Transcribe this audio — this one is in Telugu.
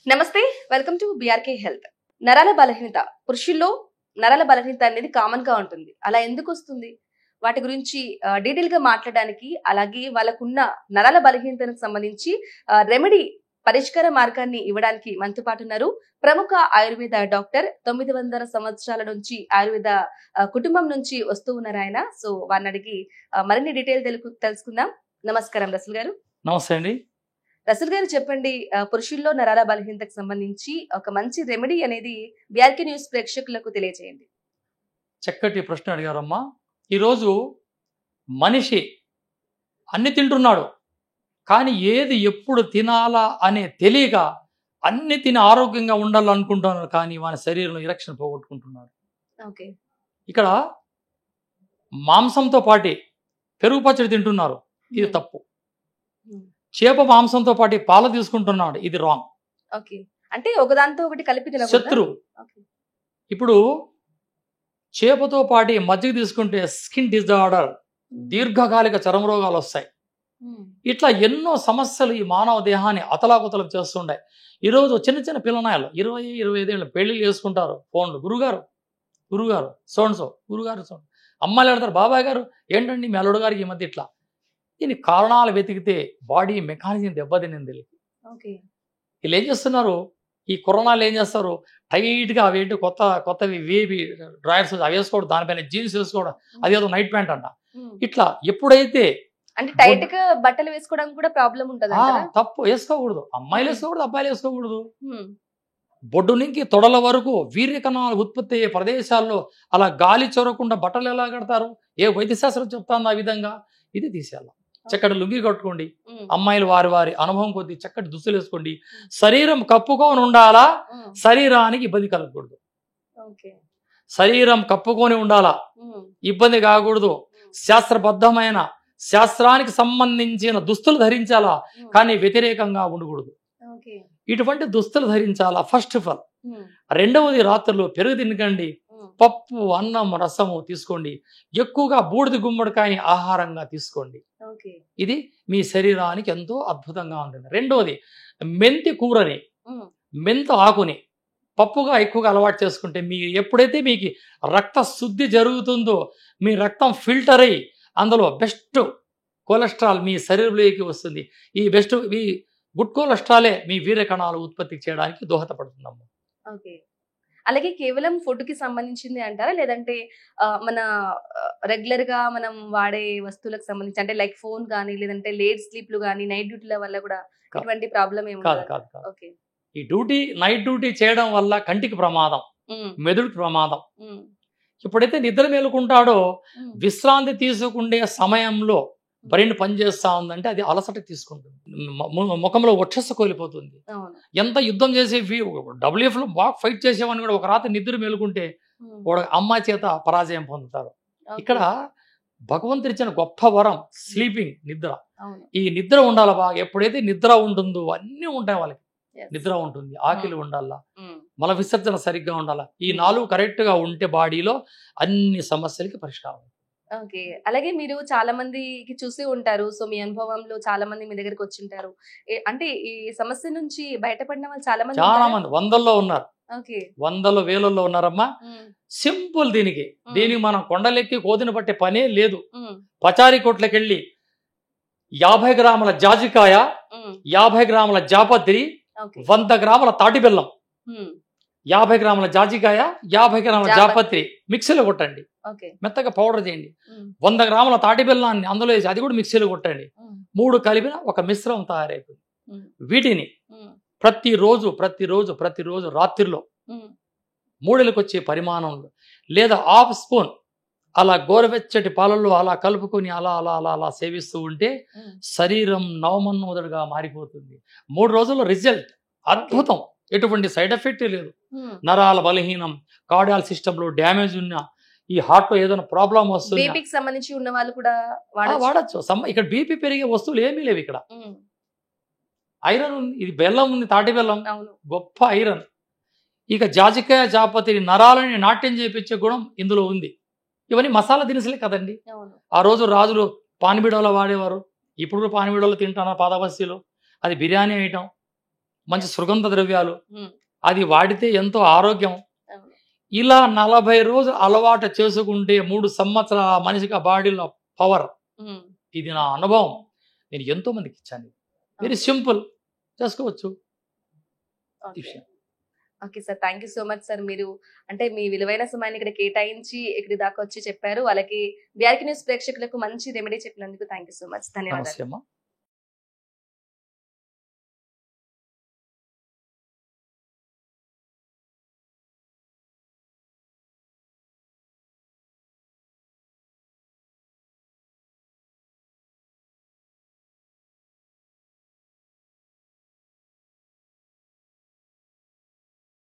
నమస్తే, వెల్కమ్ టు బిఆర్కే హెల్త్. నరాల బలహీనత, పురుషుల్లో నరాల బలహీనత అనేది కామన్ గా ఉంటుంది. అలా ఎందుకు వస్తుంది, వాటి గురించి డీటెయిల్ గా మాట్లాడడానికి, అలాగే వాళ్ళకున్న నరాల బలహీనతకు సంబంధించి రెమెడీ పరిష్కార మార్గాన్ని ఇవ్వడానికి మనతో పాటు ఉన్నారు ప్రముఖ ఆయుర్వేద డాక్టర్. 900 సంవత్సరాల నుంచి ఆయుర్వేద కుటుంబం నుంచి వస్తూ ఉన్నారు ఆయన. సో వారిని అడిగి మరిన్ని డీటెయిల్ తెలుసుకుందాం. నమస్కారం రసూల్ గారు. నమస్తే అండి. రసూల్ గారు చెప్పండి, పురుషుల్లో నరాల బలహీనతకు సంబంధించి ఒక మంచి రెమెడీ అనేది బిఆర్కే న్యూస్ ప్రేక్షకులకు తెలియజేయండి. చక్కటి ప్రశ్న అడిగారమ్మా. ఈరోజు మనిషి అన్ని తింటున్నాడు, కానీ ఏది ఎప్పుడు తినాలా అనే తెలియక అన్ని తిని ఆరోగ్యంగా ఉండాలనుకుంటున్నారు, కానీ వాని శరీరంలో ఎలక్షన్ పోగొట్టుకుంటున్నారు. ఓకే. ఇక్కడ మాంసంతో పాటు పెరుగు పచ్చడి తింటున్నారు, ఇది తప్పు. చేప మాంసంతో పాటు పాలు తీసుకుంటున్నాడు, ఇది రాంగ్. ఓకే, అంటే ఒకదాంతో ఒకటి కలిపి తినకూడదా? శత్రువు. ఇప్పుడు చేపతో పాటు మజ్జిగ తీసుకుంటే స్కిన్ డిజార్డర్, దీర్ఘకాలిక చర్మ రోగాలు వస్తాయి. ఇట్లా ఎన్నో సమస్యలు ఈ మానవ దేహాన్ని అతలాకుతలం చేస్తుంటాయి. ఈరోజు చిన్న చిన్న పిల్లనాయలు 20-25 ఏళ్ళు పెళ్లిళ్ళు చేసుకుంటారు. ఫోన్లు, గురుగారు గురుగారు సోన్సో, గురుగారు సోన్. అమ్మాయిలు ఆడతారు, బాబాయ్ గారు ఏంటండి మీ అల్లుడు గారికి ఈ మధ్య ఇట్లా. దీని కారణాలు వెతికితే బాడీ మెకానిజం దెబ్బతినింది. వీళ్ళు ఏం చేస్తున్నారు, ఈ కరోనాలు ఏం చేస్తారు, టైట్గా అవేంటి కొత్తవి వేవి డ్రాయర్స్ అవి వేసుకోవడం, దానిపైన జీన్స్ వేసుకోవడం, అదేదో నైట్ ప్యాంట్ అంట. ఇట్లా ఎప్పుడైతే అంటే టైట్ గా బట్టలు వేసుకోవడానికి కూడా ప్రాబ్లం ఉంటుంది. తప్పు, వేసుకోకూడదు. అమ్మాయిలు వేసుకోకూడదు, అబ్బాయిలు వేసుకోకూడదు. బొడ్డు నుంచి తొడల వరకు వీర్య కణాలు ఉత్పత్తి అయ్యే ప్రదేశాల్లో అలా గాలి చొరకుండా బట్టలు ఎలా కడతారు, ఏ వైద్యశాస్త్రం చెప్తాను ఆ విధంగా ఇది తీసేయాలి. చక్కటి లుంగి కట్టుకోండి. అమ్మాయిలు వారి వారి అనుభవం కొద్ది చక్కటి దుస్తులు వేసుకోండి. శరీరం కప్పుకొని ఉండాలా, శరీరానికి ఇబ్బంది కలగకూడదు. శరీరం కప్పుకొని ఉండాలా, ఇబ్బంది కాకూడదు. శాస్త్రబద్ధమైన శాస్త్రానికి సంబంధించిన దుస్తులు ధరించాలా, కానీ వ్యతిరేకంగా ఉండకూడదు. ఇటువంటి దుస్తులు ధరించాలా ఫస్ట్ ఆఫ్ ఆల్. రెండవది, రాత్రులు పెరుగు తినకండి, పప్పు అన్నం రసము తీసుకోండి. ఎక్కువగా బూడిద గుమ్మడికాయని ఆహారంగా తీసుకోండి. ఇది మీ శరీరానికి ఎంతో అద్భుతంగా ఉంటుంది. రెండవది, మెంతి కూరని, మెంత ఆకుని పప్పుగా ఎక్కువగా అలవాటు చేసుకుంటే ఎప్పుడైతే మీకు రక్త శుద్ధి జరుగుతుందో, మీ రక్తం ఫిల్టర్ అయ్యి అందులో బెస్ట్ కొలెస్ట్రాల్ మీ శరీరంలోకి వస్తుంది. ఈ గుడ్ కొలెస్ట్రాలే మీ వీర్య కణాలు ఉత్పత్తి చేయడానికి దోహదపడుతుందమ్మా. ఓకే. అలాగే కేవలం ఫుడ్ కి సంబంధించింది అంటారా, లేదంటే మన రెగ్యులర్ గా మనం వాడే వస్తువులకు సంబంధించి, అంటే లైక్ ఫోన్ కానీ, లేదంటే లేట్ స్లీప్లు కానీ, నైట్ డ్యూటీల వల్ల కూడా ఇటువంటి ప్రాబ్లం ఏమి కాదు. ఓకే. ఈ నైట్ డ్యూటీ చేయడం వల్ల కంటికి ప్రమాదం, మెదడుకి ప్రమాదం. ఎప్పుడైతే నిద్ర మేలుకుంటాడో, విశ్రాంతి తీసుకుండే సమయంలో బ్రెయిన్ పనిచేస్తా ఉందంటే అది అలసట తీసుకుంటుంది, ముఖంలో వక్షస్సు కోల్పోతుంది. ఎంత యుద్ధం చేసే WF లో బాగా ఫైట్ చేసేవాడిని కూడా ఒక రాత్రి నిద్ర మేలుకుంటే అమ్మాయి చేత పరాజయం పొందుతారు. ఇక్కడ భగవంతుడు ఇచ్చిన గొప్ప వరం స్లీపింగ్, నిద్ర. ఈ నిద్ర ఉండాలి బాగా. ఎప్పుడైతే నిద్ర ఉంటుందో అన్నీ ఉంటాయి వాళ్ళకి. నిద్ర ఉంటుంది, ఆకలి ఉండాలా, మల విసర్జన సరిగ్గా ఉండాలా. ఈ 4 కరెక్ట్ గా ఉంటే బాడీలో అన్ని సమస్యలకి పరిష్కారం. ఓకే. అలాగే మీరు చాలా మందికి చూసి ఉంటారు, సో మీ అనుభవంలో చాలా మంది మీ దగ్గరికి వచ్చి ఉంటారు. అంటే ఈ సమస్య నుంచి బయటపడిన వాళ్ళు చాలా మంది వందల్లో ఉన్నారు. వందలు వేలల్లో ఉన్నారమ్మా. సింపుల్. దీనికి మనం కొండలెక్కి కోదిన పట్టే పనే లేదు. పచారీ కొట్లకి వెళ్ళి 50 గ్రాముల జాజికాయ, 50 గ్రాముల జాపత్రి, 100 గ్రాముల తాటి బెల్లం, 50 గ్రాముల జాజికాయ, 50 గ్రాముల జాపత్రి మిక్సీలో కొట్టండి, మెత్తగా పౌడర్ చేయండి. 100 గ్రాముల తాటి బెల్లాన్ని అందులో వేసి అది కూడా మిక్సీలో కొట్టండి. 3 కలిపిన ఒక మిశ్రమం తయారైపోయింది. వీటిని ప్రతిరోజు రాత్రిలో 3 వచ్చే పరిమాణంలో లేదా 1/2 స్పూన్ అలా గోరువెచ్చటి పాలల్లో అలా కలుపుకొని అలా సేవిస్తూ ఉంటే శరీరం నవమన్మోదుడుగా మారిపోతుంది. 3 రోజుల్లో రిజల్ట్ అద్భుతం. ఎటువంటి సైడ్ ఎఫెక్ట్ లేదు. నరాల బలహీనం, కార్డియాల్ సిస్టమ్ లో డ్యామేజ్ ఉన్నా, ఈ హార్ట్ లో ఏదైనా ప్రాబ్లం వస్తుంది, బీపీకి సంబంధించి ఉన్న వాళ్ళు కూడా వాడచ్చు. ఇక్కడ బీపీ పెరిగే వస్తువులు ఏమీ లేవు. ఇక్కడ ఐరన్ ఉంది, ఇది బెల్లం ఉంది, తాటి బెల్లం గొప్ప ఐరన్. ఇక జాజికాయ జాపత్రి నరాలని నాట్యం చేయించే గుణం ఇందులో ఉంది. ఇవన్నీ మసాలా దినుసులే కదండి. ఆ రోజు రాజులు పానిబిడోలో వాడేవారు, ఇప్పుడు పానిబిడోలో తింటున్నారు పాదబస్తీలో. అది బిర్యానీ ఐటమ్. మంచి సుగంధ ద్రవ్యాలు, ఉమ్, అది వాడితే ఎంతో ఆరోగ్యం. అవును. ఇలా 40 రోజులు అలవాటు చేసుకుంటే 3 సంవత్సరాల మనిషికి ఆ బాడీలో పవర్. ఉమ్, ఇది నా అనుభవం, నేను ఎంతో మందికి ఇచ్చాను. వెరీ సింపుల్, చేసుకోవచ్చు ఈ ఓకే. విషయం. Okay sir, thank you so much sir. మీరు అంటే మీ విలువైన సమయాన్ని ఇక్కడ కేటాయించి ఇక్కడి దాకా వచ్చి చెప్పారు. వాళ్ళకి బీఆర్కే న్యూస్ ప్రేక్షకులకు మంచి రెమెడీ చెప్పినందుకు థ్యాంక్ యూ సో మచ్. ధన్యవాదాలు. నమస్తే అమ్మా.